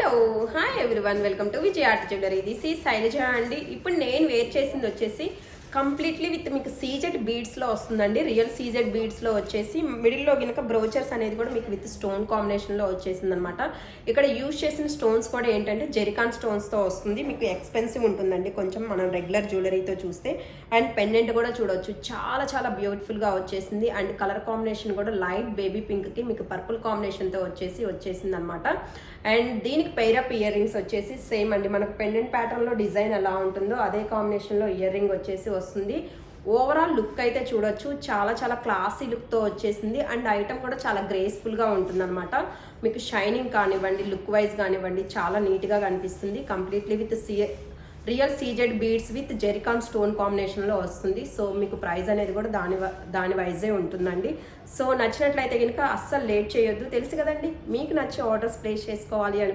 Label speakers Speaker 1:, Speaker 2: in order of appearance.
Speaker 1: Hello hi everyone welcome to Vijaya art jewellery. This ఈ శైలజ అండి. ఇప్పుడు నేను వేర్ చేసింది వచ్చేసి కంప్లీట్లీ విత్ మీకు సీజెడ్ బీడ్స్లో వస్తుందండి. రియల్ సీజెడ్ బీడ్స్లో వచ్చేసి మిడిల్లో గినక బ్రోచర్స్ అనేది కూడా మీకు విత్ స్టోన్ కాంబినేషన్లో వచ్చేసింది అనమాట. ఇక్కడ యూజ్ చేసిన స్టోన్స్ కూడా ఏంటంటే జెరికాన్ స్టోన్స్తో వస్తుంది. మీకు ఎక్స్పెన్సివ్ ఉంటుందండి కొంచెం మనం రెగ్యులర్ జ్యువెలరీతో చూస్తే. అండ్ పెండెంట్ కూడా చూడవచ్చు, చాలా చాలా బ్యూటిఫుల్గా వచ్చేసింది. అండ్ కలర్ కాంబినేషన్ కూడా లైట్ బేబీ పింక్కి మీకు పర్పుల్ కాంబినేషన్తో వచ్చేసింది అనమాట. అండ్ దీనికి పెయిరప్ ఇయర్ రింగ్స్ వచ్చేసి సేమ్ అండి, మనకు పెండెంట్ ప్యాటర్న్లో డిజైన్ ఎలా ఉంటుందో అదే కాంబినేషన్లో ఇయర్ రింగ్ వచ్చేసి వస్తుంది. ఓవరాల్ లుక్ అయితే చూడొచ్చు, చాలా చాలా క్లాసీ లుక్తో వచ్చేసింది. అండ్ ఐటమ్ కూడా చాలా గ్రేస్ఫుల్గా ఉంటుందన్నమాట. మీకు షైనింగ్ కానివ్వండి, లుక్ వైజ్ కానివ్వండి చాలా నీట్గా కనిపిస్తుంది. Completely with real CZ beads with zircon stone కాంబినేషన్లో వస్తుంది. సో మీకు ప్రైస్ అనేది కూడా దాని వైజే ఉంటుందండి. సో నచ్చినట్లయితే కనుక అస్సలు లేట్ చేయొద్దు. తెలుసు కదండి, మీకు నచ్చే ఆర్డర్స్ ప్లేస్ చేసుకోవాలి